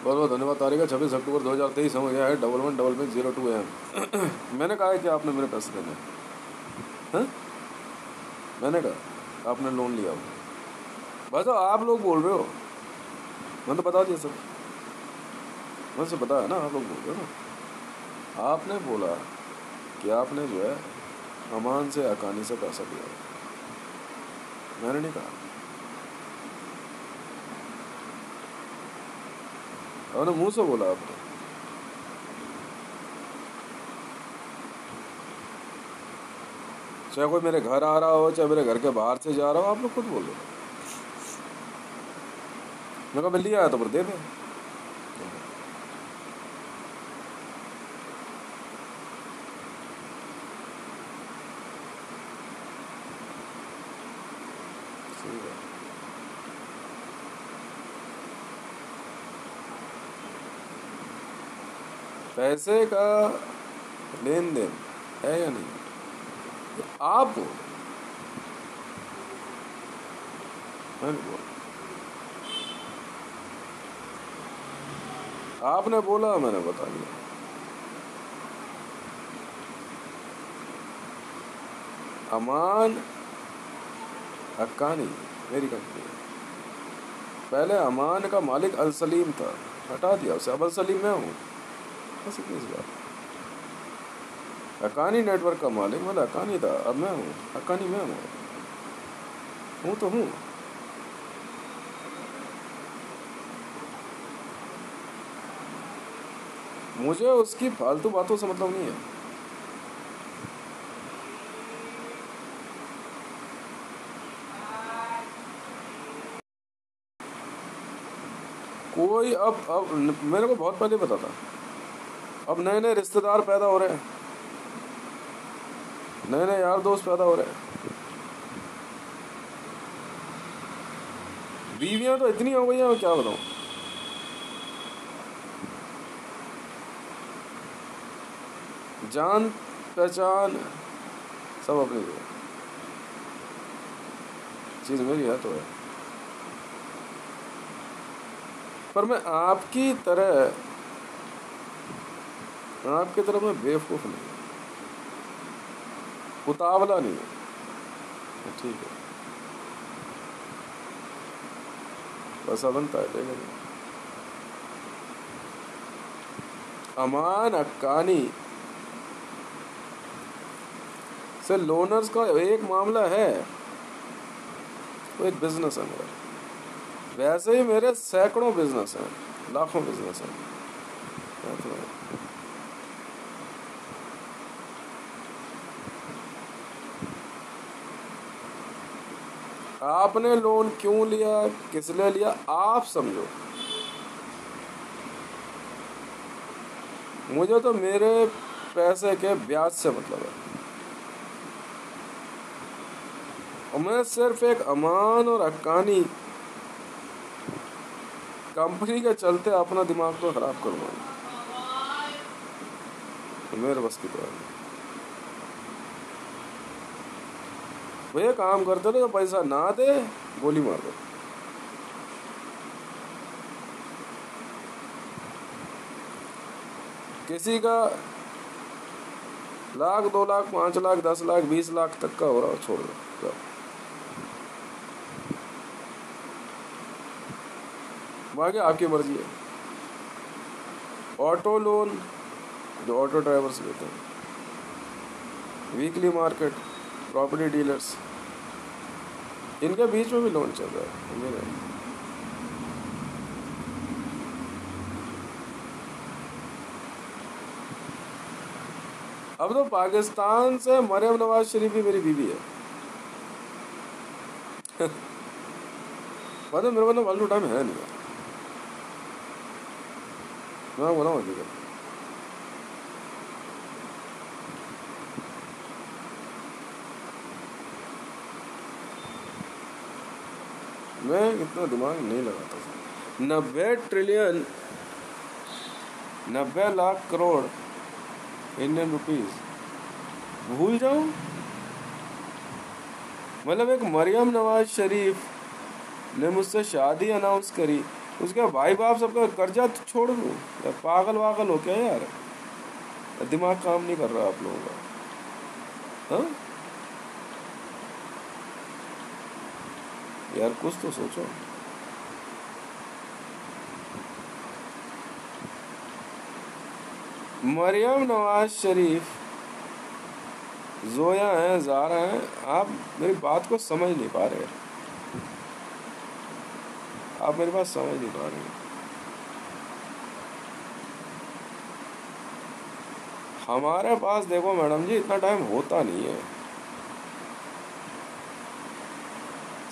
बहुत बहुत धन्यवाद। तारीख है 26 अक्टूबर 2023, हो गया है 111502 AM। मैंने कहा है कि आपने मेरे पैसे देने हैं। मैंने कहा आपने लोन लिया हो, बस आप लोग बोल रहे हो, मैंने तो बता दिया सब, मुझे पता है ना, आप लोग बोल रहे हो ना। आपने बोला कि आपने जो है अमान से अकानी से पैसा दिया, मैंने नहीं कहा। आपने मुंह से बोला आपने। चाहे कोई मेरे घर आ रहा हो, चाहे मेरे घर के बाहर से जा रहा हो, आप लोग खुद बोल रहे हो। मैं कहा मैं लिया आया तो फिर दे दे। पैसे का लेन देन है या नहीं, आप बोल, मैं नहीं बोल। आपने बोला, मैंने बता दिया। अमान हक्कानी मेरी कंपनी है। पहले अमान का मालिक अल सलीम था, हटा दिया उसे, अब अल सलीम मैं हूँ, बस इतनी सी बात। हक्कानी नेटवर्क का मालिक मतलब हक्कानी था, अब मैं हूँ हक्कानी, मैं हूँ तो हूँ। मुझे उसकी फालतू बातों से मतलब नहीं है। कोई अब मेरे को बहुत पहले पता था, अब नए नए रिश्तेदार पैदा हो रहे हैं, नए नए यार दोस्त पैदा हो रहे हैं। बीवियां तो इतनी हो गई हैं, मैं क्या बताऊं। जान पहचान सब अपनी जगह, चीज मेरी है तो है, पर मैं आपकी तरह मैं बेवकूफ नहीं, उतावला नहीं, ठीक है, पैसा बनता है लेगा नहीं। अमान हक्कानी से लोनर्स का एक मामला है, तो एक बिजनेस है मेरा, वैसे ही मेरे सैकड़ों बिजनेस हैं, लाखों बिजनेस हैं। आपने लोन क्यों लिया, किस लिए लिया, आप समझो। मुझे तो मेरे पैसे के ब्याज से मतलब है, और मैं सिर्फ एक अमान और हक्कानी कंपनी के चलते अपना दिमाग तो खराब करूँगा, तो मेरे बस की तो है। भैया काम करते रहो, पैसा ना दे गोली मार दो। किसी का 1 लाख 2 लाख 5 लाख 10 लाख 20 लाख तक का हो रहा हो, छोड़ दो। बाकी आपकी मर्जी है। ऑटो लोन जो ऑटो ड्राइवर्स लेते हैं, वीकली मार्केट, प्रॉपर्टी डीलर्स, इनके बीच में भी लोन चल रहा है। अब तो पाकिस्तान से मरियम नवाज शरीफ भी मेरी बीवी है। मतलब मेरे को फालतू टाइम है नहीं, मैं बोला हूँ हकीकत। मैं इतना दिमाग नहीं लगाता था। 90 trillion 90 lakh crore Indian rupees भूल जाऊं। मतलब एक मरियम नवाज शरीफ ने मुझसे शादी अनाउंस करी उसके भाई बाप सबका कर्जा तो छोड़ दूँ या पागल वागल हो क्या यार? दिमाग काम नहीं कर रहा आप लोगों का? हाँ यार कुछ तो सोचो। मरियम नवाज शरीफ, जोया हैं, ज़ारा हैं, आप मेरी बात को समझ नहीं पा रहे। आप मेरी बात समझ नहीं पा रहे। हमारे पास देखो मैडम जी इतना टाइम होता नहीं है।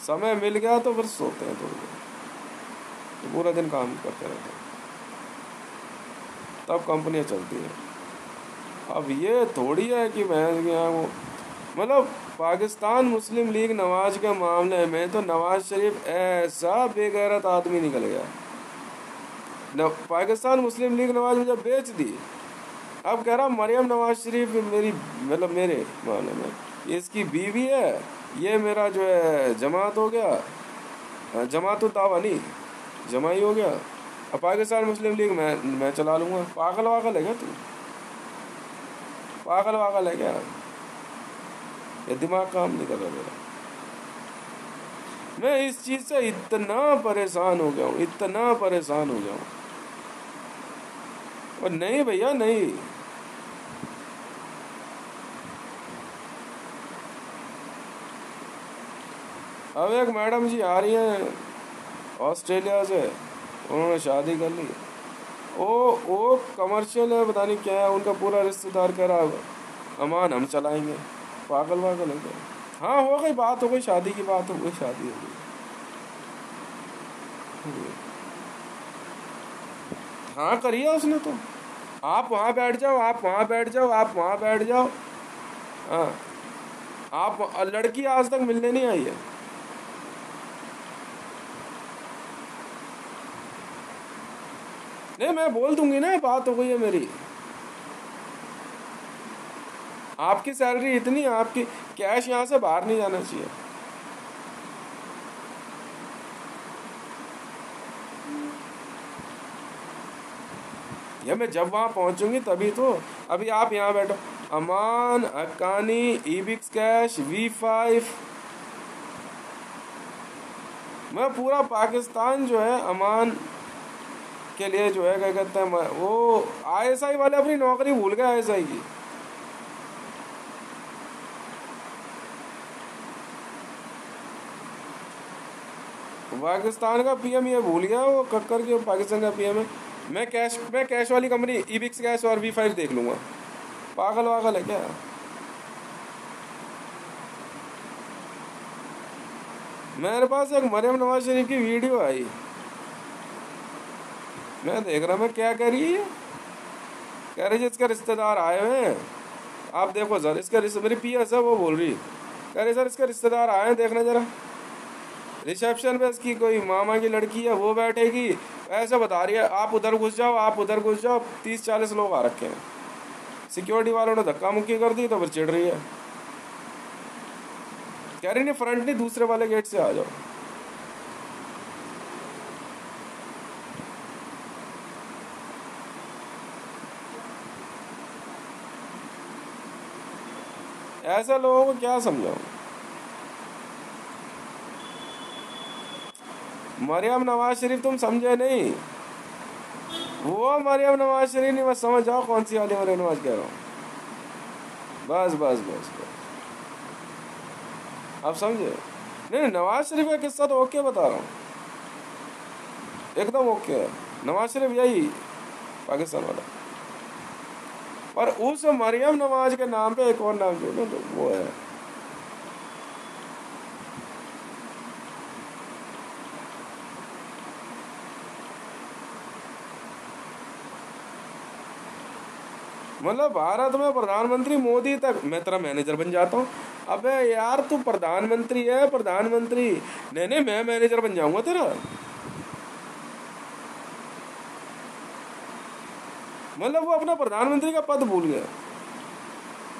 समय मिल गया तो फिर सोते हैं थोड़ी देर, तो पूरा दिन काम करते रहते हैं, तब कंपनियां चलती हैं। अब ये थोड़ी है कि मैं यहाँ वो मतलब पाकिस्तान मुस्लिम लीग नवाज के मामले में तो नवाज शरीफ ऐसा बेगैरत आदमी निकल गया। पाकिस्तान मुस्लिम लीग नवाज मुझे बेच दी, अब कह रहा मरियम नवाज शरीफ मेरी मतलब मेरे मामले में इसकी बीवी है, ये मेरा जो है जमात हो गया, जमात दावा नहीं जमाई हो गया, अब पाकिस्तान मुस्लिम लीग मैं चला लूँगा। पागल वागल है क्या तू? पागल वागल है क्या? ये दिमाग काम नहीं कर रहा मेरा। मैं इस चीज़ से इतना परेशान हो गया हूँ, इतना परेशान हो गया हूँ। और नहीं भैया नहीं, अब एक मैडम जी आ रही हैं ऑस्ट्रेलिया से, उन्होंने शादी कर ली, वो कमर्शियल है पता नहीं क्या है, उनका पूरा रिश्तेदार कह रहा अमान हम चलाएंगे। पागल वागल है क्या? हाँ हो गई बात, हो गई शादी की बात, हो गई शादी हो गई। हाँ करिए उसने तो, आप वहाँ बैठ जाओ, आप वहाँ बैठ जाओ, आप वहाँ बैठ जाओ। हाँ आप लड़की आज तक मिलने नहीं आई है। नहीं मैं बोल दूंगी ना, बात हो गई है मेरी। आपकी सैलरी इतनी, आपकी कैश यहाँ से बाहर नहीं जाना चाहिए। या मैं जब वहाँ पहुँचूंगी तभी तो। अभी आप यहाँ बैठो, अमान, हक्कानी, ईबिक्स कैश, V5, मैं पूरा पाकिस्तान जो है अमान के लिए जो है क्या कहते हैं, वो ISI वाले अपनी नौकरी भूल गए ISI की। पाकिस्तान का PM ये भूल गया, वो कक्कर के पाकिस्तान का PM है। मैं कैश वाली कंपनी ईबिक्स कैश और V5 देख लूँगा। पागल वागल है क्या? मेरे पास एक मरियम नवाज शरीफ की वीडियो आई, मैं देख रहा, मैं क्या कह रही है, कह रही है इसके रिश्तेदार आए हुए हैं, आप देखो सर इसका मेरी PS है वो बोल रही, कह रही सर इसके रिश्तेदार आए हैं देखना जरा। रिसेप्शन पे इसकी कोई मामा की लड़की है वो बैठेगी, ऐसे बता रही है आप उधर घुस जाओ, आप उधर घुस जाओ, 30-40 लोग आ रखे हैं। सिक्योरिटी वालों ने धक्का मुक्की कर दी तो फिर चिढ़ रही है, कह रही नहीं फ्रंट नहीं दूसरे वाले गेट से आ जाओ। ऐसे लोगों को क्या समझाऊं? मरियम नवाज शरीफ तुम समझे नहीं, वो मरियम नवाज शरीफ नहीं, बस समझ जाओ कौन सी वाली मरियम नवाज कह रहा हूँ। बस बस बस बस आप समझे? नहीं नवाज शरीफ का किस्सा तो ओके बता रहा हूँ, एकदम ओके है। नवाज शरीफ यही पाकिस्तान वाला, और उस मरियम नवाज के नाम पे एक और नाम जोड़ो तो वो है मतलब भारत में प्रधानमंत्री मोदी तक मैं तेरा मैनेजर बन जाता हूँ। अबे यार तू प्रधानमंत्री है, प्रधानमंत्री, नहीं मैं मैनेजर बन जाऊंगा तेरा। मतलब वो अपना प्रधानमंत्री का पद भूल गया।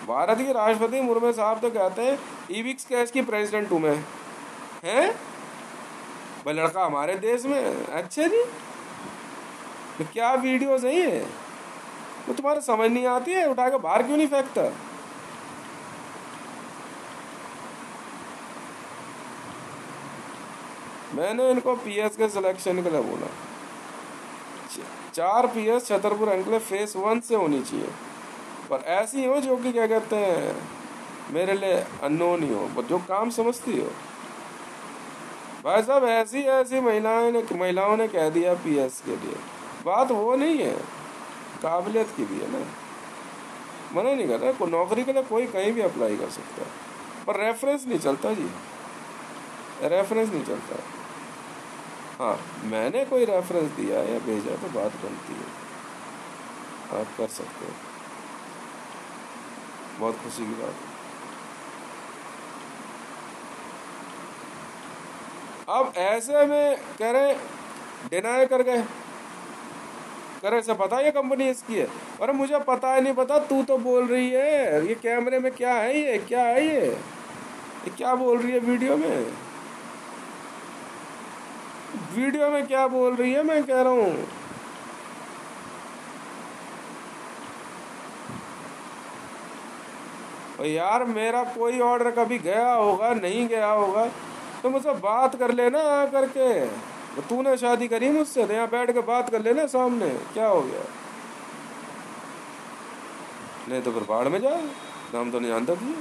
भारत के राष्ट्रपति मुर्मू साहब तो कहते हैं ईबिक्स कैश की प्रेसिडेंट हूं मैं, हैं भाई लड़का हमारे देश में। अच्छा जी, तो क्या वीडियोस है ये? वो तुम्हारे समझ नहीं आती है, उठा के बाहर क्यों नहीं फेंकता? मैंने इनको पीएस के सिलेक्शन के लिए बोला, 4 पीएस छतरपुर अंकल फेस 1 से होनी चाहिए, पर ऐसी हो जो कि क्या कहते हैं मेरे लिए अननोन ही हो, पर जो काम समझती हो। भाई साहब ऐसी ऐसी महिलाओं ने कह दिया पीएस के लिए, बात वो नहीं है, काबिलियत की भी है ना। मना नहीं कर रहा, नौकरी के लिए कोई कहीं भी अप्लाई कर सकता है, पर रेफरेंस नहीं चलता जी, रेफरेंस नहीं चलता। हाँ, मैंने कोई रेफरेंस दिया या भेजा तो बात बनती है, आप कर सकते हो, बहुत खुशी की बात है। अब ऐसे में कह रहे डिनाई कर गए, कह रहे से पता ये कंपनी इसकी है। अरे मुझे पता है नहीं पता, तू तो बोल रही है ये कैमरे में क्या है, ये क्या है, ये क्या बोल रही है वीडियो में, वीडियो में क्या बोल रही है, मैं कह रहा हूँ। यार मेरा कोई ऑर्डर कभी गया होगा नहीं गया होगा तो मुझसे बात कर लेना आ करके, तूने शादी करी मुझसे तो यहाँ बैठ के बात कर लेना सामने, क्या हो गया? नहीं तो फिर बाढ़ में जा, नाम तो नहीं जानता तुझे।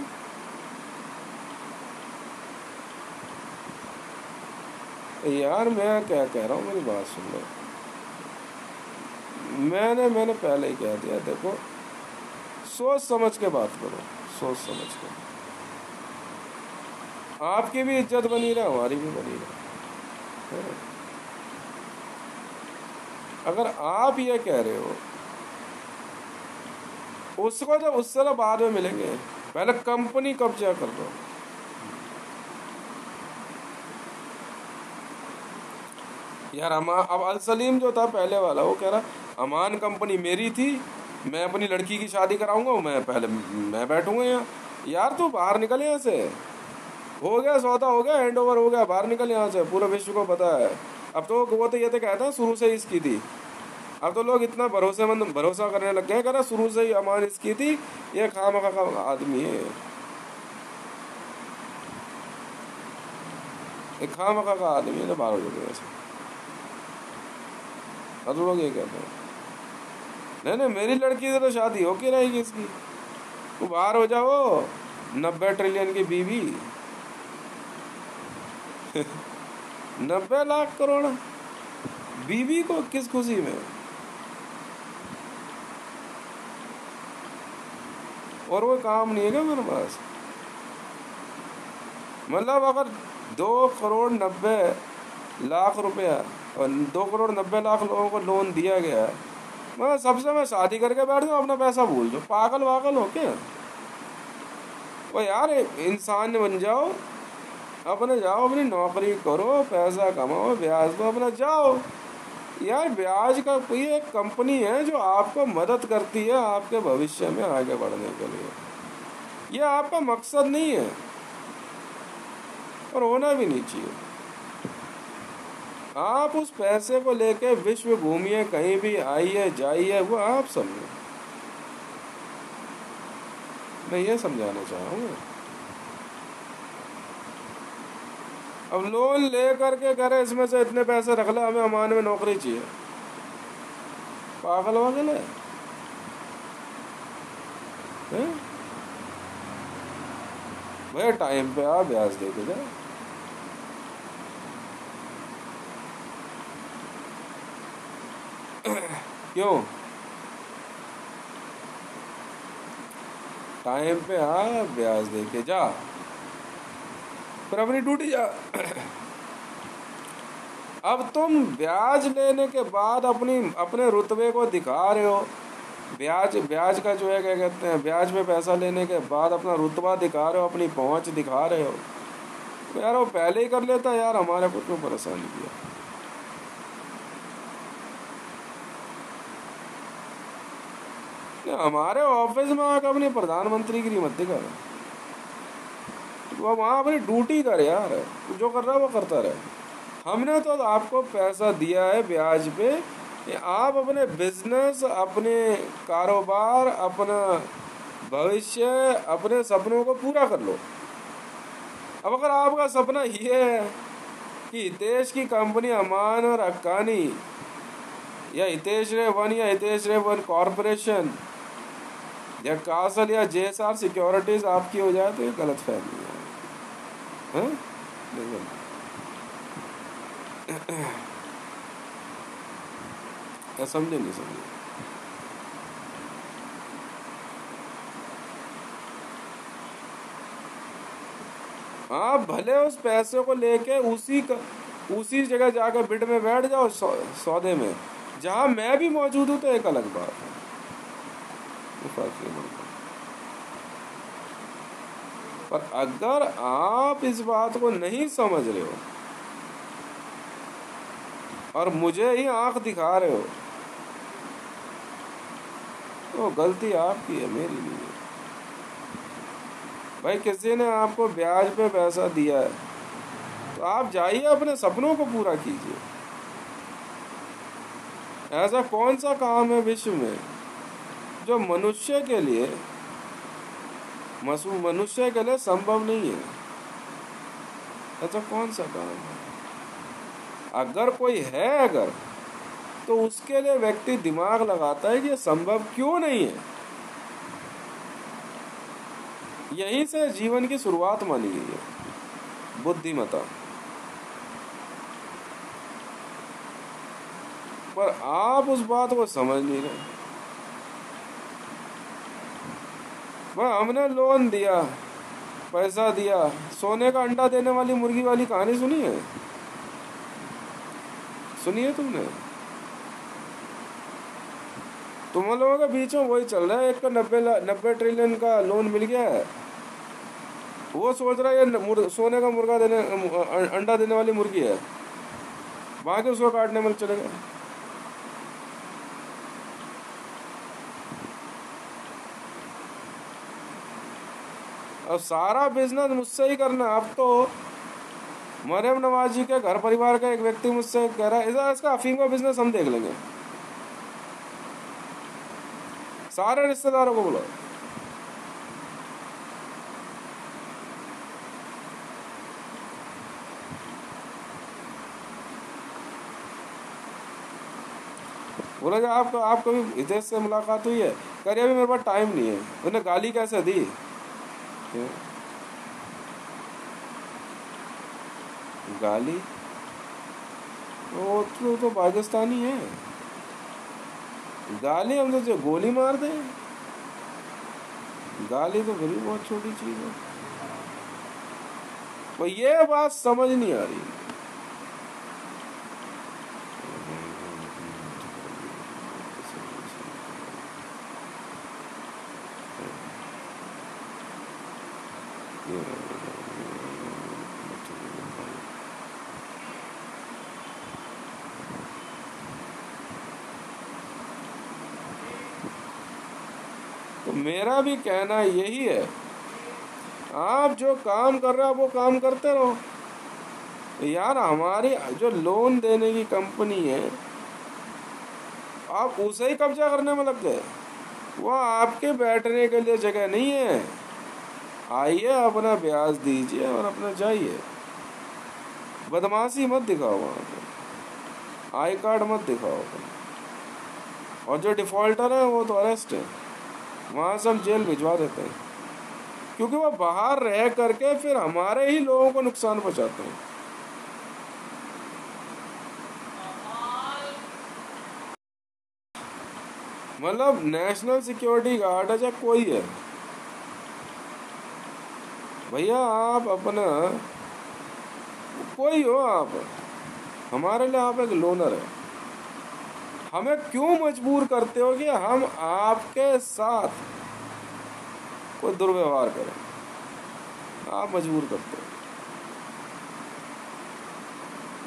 यार मैं क्या कह रहा हूँ, मेरी बात सुन लो। मैंने पहले ही कह दिया, देखो सोच समझ के बात करो, सोच समझ के, आपकी भी इज्जत बनी रहे, हमारी भी बनी रहे। अगर आप ये कह रहे हो उसको, तो उससे तो बाद में मिलेंगे, पहले कंपनी कब्जा कर दो। यार अब अल सलीम जो था पहले वाला, वो कह रहा अमान कंपनी मेरी थी, मैं अपनी लड़की की शादी कराऊंगा, मैं बैठूंगा यहाँ। यार तू बाहर निकल यहाँ से, हो गया सौदा, हो गया हैंड ओवर, हो गया, बाहर निकल यहाँ से, पूरे विश्व को पता है। अब तो वो तो ये तो कहता है शुरू से ही इसकी थी, अब तो लोग इतना भरोसा करने लग गए, कह रहा शुरू से ही अमान इसकी थी, ये खामखा का आदमी है, एक खामखा का आदमी है, तो बाहर हो जाते ऐसे। अब लोग ये कहते हैं नहीं मेरी लड़की से तो शादी हो के रहेगी इसकी, तू बाहर हो जाओ, 90 ट्रिलियन की बीवी 90 लाख करोड़ बीवी को किस खुशी में? और वो काम नहीं है क्या मेरे पास? मतलब अगर 2 करोड़ 90 लाख रुपया और 2 करोड़ 90 लाख लोगों को लोन दिया गया, मैं शादी करके बैठ जाऊँ, अपना पैसा भूल जाओ, पागल वागल हो क्या? वो यार इंसान बन जाओ, अपने जाओ, अपनी नौकरी करो, पैसा कमाओ, ब्याज दो, अपना जाओ। यार ब्याज का कोई एक कंपनी है जो आपको मदद करती है आपके भविष्य में आगे बढ़ने के लिए, ये आपका मकसद नहीं है और होना भी नहीं चाहिए। आप उस पैसे को लेके विश्व घूमिए, कहीं भी आइए जाइए, वो आप समझो, मैं ये समझाना चाहूँगा। अब लोन ले करके करे इसमें से इतने पैसे रख ले, हमें अमान में नौकरी चाहिए, पागल वागल है? भैया टाइम पे आप ब्याज दे के जाए। क्यों? टाइम पे आ, ब्याज दे के जा, फिर अपनी ड्यूटी जा। अब तुम ब्याज लेने के बाद अपने रुतबे को दिखा रहे हो, ब्याज का जो है क्या कहते हैं, ब्याज पे पैसा लेने के बाद अपना रुतबा दिखा रहे हो, अपनी पहुंच दिखा रहे हो। तो यार वो पहले ही कर लेता यार, हमारे को क्यों परेशान किया? हमारे ऑफिस में आकर अपनी प्रधानमंत्री की मत दिखा, वो वहाँ अपनी ड्यूटी कर यार, जो कर रहा है वो करता रहे। हमने तो आपको पैसा दिया है ब्याज पे, आप अपने बिजनेस, अपने कारोबार, अपना भविष्य, अपने सपनों को पूरा कर लो। अब अगर आपका सपना ये है कि हितेश की कंपनी अमान और हक्कानी या हितेश रे वन या हितेश रे वन कॉरपोरेशन या कासल या जेएसआर सिक्योरिटीज आपकी हो जाए, तो ये गलत फहमी है, हाँ? नहीं, क्या समझे नहीं समझे? आप भले उस पैसे को लेके उसी जगह जाकर बिड में बैठ जाओ, सौदे में, जहां मैं भी मौजूद हूं, तो एक अलग बात है, वो फर्क नहीं पड़ता। पर अगर आप इस बात को नहीं समझ रहे हो और मुझे ही आंख दिखा रहे हो, तो गलती आपकी है, मेरी नहीं है। भाई किसी ने आपको ब्याज पे पैसा दिया है, तो आप जाइए अपने सपनों को पूरा कीजिए। ऐसा कौन सा काम है विश्व में जो मनुष्य के लिए संभव नहीं है? ऐसा कौन सा काम है? अगर कोई है, अगर, तो उसके लिए व्यक्ति दिमाग लगाता है कि ये संभव क्यों नहीं है। यहीं से जीवन की शुरुआत मानी गई है, बुद्धिमता। पर आप उस बात को समझ नहीं रहे। भाई हमने लोन दिया, पैसा दिया, सोने का अंडा देने वाली मुर्गी वाली कहानी सुनी है? सुनी है तुमने? तुम लोगों के बीच में वही चल रहा है, एक का 90 ट्रिलियन का लोन मिल गया है, वो सोच रहा है ये सोने का मुर्गा देने अंडा देने वाली मुर्गी है, बाकी उसको काटने में चलेगा। अब सारा बिजनेस मुझसे ही करना। अब तो मरियम नवाज जी के घर परिवार का एक व्यक्ति मुझसे कह रहा है इसका अफीम का बिजनेस हम देख लेंगे, सारे रिश्तेदारों को बुलाओ। बोला कि आप कभी हितेश से मुलाकात हुई है? करिए अभी मेरे पास टाइम नहीं है। उन्हें गाली कैसे दी? गाली? वो तो पाकिस्तानी है, गाली हम तो गोली मार दे, गाली तो फिर भी बहुत छोटी चीज है। वो ये बात समझ नहीं आ रही। तो मेरा भी कहना यही है, आप जो काम कर रहे हो वो काम करते रहो यार। हमारी जो लोन देने की कंपनी है, आप उसे ही कब्जा करने में लग गए। वो आपके बैठने के लिए जगह नहीं है। आइए, अपना ब्याज दीजिए और अपना जाइए। बदमाशी मत दिखाओ वहाँ पे, आई कार्ड मत दिखाओ। और जो डिफॉल्टर है वो तो अरेस्ट है, वहाँ से हम जेल भिजवा देते हैं, क्योंकि वो बाहर रह करके फिर हमारे ही लोगों को नुकसान पहुंचाते हैं। मतलब नेशनल सिक्योरिटी गार्ड है चाहे कोई है, भैया आप अपना कोई हो, आप हमारे लिए आप एक लोनर है। हमें क्यों मजबूर करते हो कि हम आपके साथ कोई दुर्व्यवहार करें? आप मजबूर करते हो।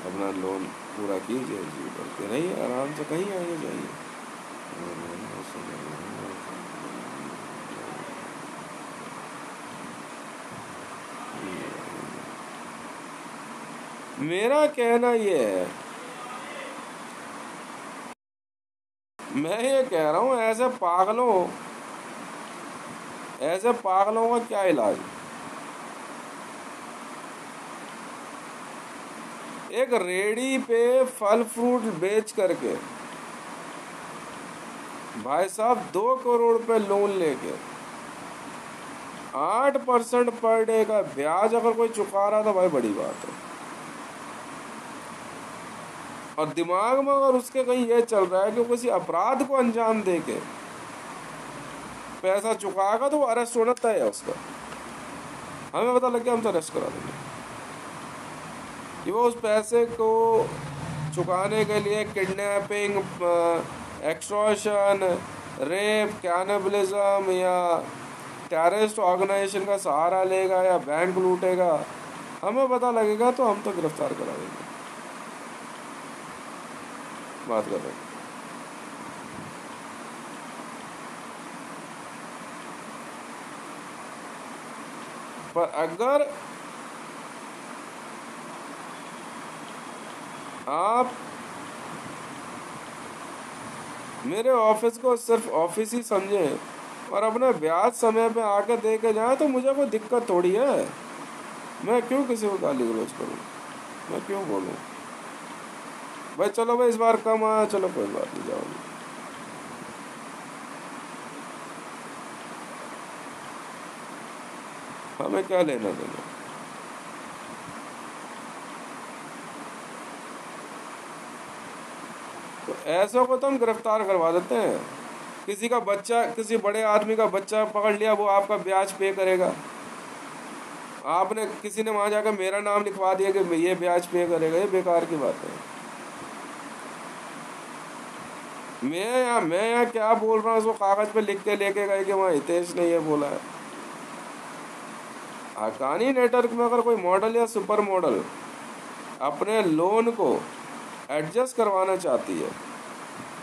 अपना लोन पूरा कीजिए, जी करते रहिए, आराम से कहीं आइए जाइए। मेरा कहना ये है, मैं ये कह रहा हूँ ऐसे पागलों का क्या इलाज। एक रेडी पे फल फ्रूट बेच करके भाई साहब 2 करोड़ रुपए लोन लेके 8% पर डे का ब्याज अगर कोई चुका रहा था भाई बड़ी बात है। और दिमाग में अगर उसके कहीं ये चल रहा है कि किसी अपराध को अंजाम देके पैसा चुकाएगा तो वो अरेस्ट होना तय है उसका। हमें पता लग गया, हम तो अरेस्ट करा देंगे कि वो उस पैसे को चुकाने के लिए किडनैपिंग, एक्सटॉर्शन, रेप, कैनिबलिज्म या टेररिस्ट ऑर्गेनाइजेशन का सहारा लेगा या बैंक लूटेगा। हमें पता लगेगा तो हम तो गिरफ्तार करा देंगे। बात कर रहे हैं। पर अगर आप मेरे ऑफिस को सिर्फ ऑफिस ही समझें और अपने ब्याज समय पे आकर दे के जाए तो मुझे कोई दिक्कत थोड़ी है। मैं क्यों किसी को गाली गलौज करूँ, मैं क्यों बोलूँ भाई चलो भाई इस बार कम आया, चलो कोई बात नहीं, जाओ। हमें क्या लेना देना। तो ऐसों को तो हम गिरफ्तार करवा देते हैं। किसी का बच्चा, किसी बड़े आदमी का बच्चा पकड़ लिया, वो आपका ब्याज पे करेगा। आपने किसी ने वहां जाकर मेरा नाम लिखवा दिया कि ये ब्याज पे करेगा, ये बेकार की बात है। मैं यहाँ क्या बोल रहा हूँ उसको कागज पे लिख के लेके गए कि वहाँ हितेश ने ये बोला है। हक्कानी नेटवर्क में अगर कोई मॉडल या सुपर मॉडल अपने लोन को एडजस्ट करवाना चाहती है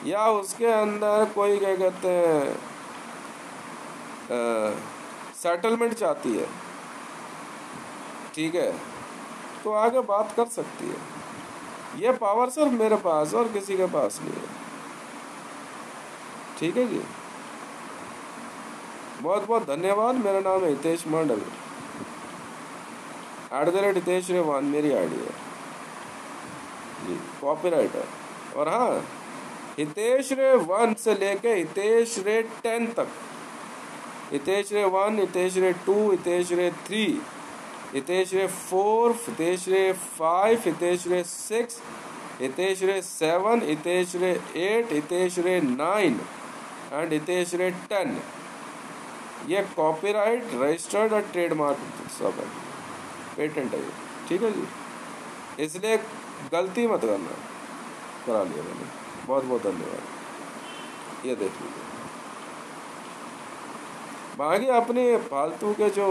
या उसके अंदर कोई क्या कहते हैं सेटलमेंट चाहती है, ठीक है, तो आगे बात कर सकती है। ये पावर सिर्फ मेरे पास और किसी के पास नहीं है। ठीक है जी, बहुत बहुत धन्यवाद। मेरा नाम है हितेश मंडल, @हितेश रे 1 मेरी आईडी है जी, कॉपीराइट है। और हाँ, हितेश रे 1 से लेके हितेश रे 10 तक, हितेश रे 1, हितेश रे 2, हितेश रे 3, हितेश रे 4, हितेश रे 5, हितेश रे 6, हितेश रे 7, हितेश रे 8, हितेश रे 9 एंड हितेश रे 10, ये कॉपीराइट, रजिस्टर्ड और ट्रेडमार्क सब है, पेटेंट है ये। ठीक है जी, इसलिए गलती मत करना। करा लिया मैंने, बहुत बहुत धन्यवाद। ये देख लीजिए। बाकी अपने फालतू के जो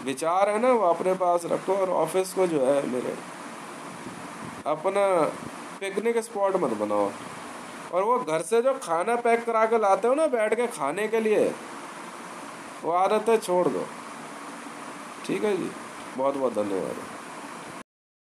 विचार है ना वो अपने पास रखो, और ऑफिस को जो है मेरे अपना पिकनिक स्पॉट मत बनाओ। और वो घर से जो खाना पैक करा के लाते हो ना बैठ के खाने के लिए, वो आदतें छोड़ दो। ठीक है जी, बहुत बहुत धन्यवाद।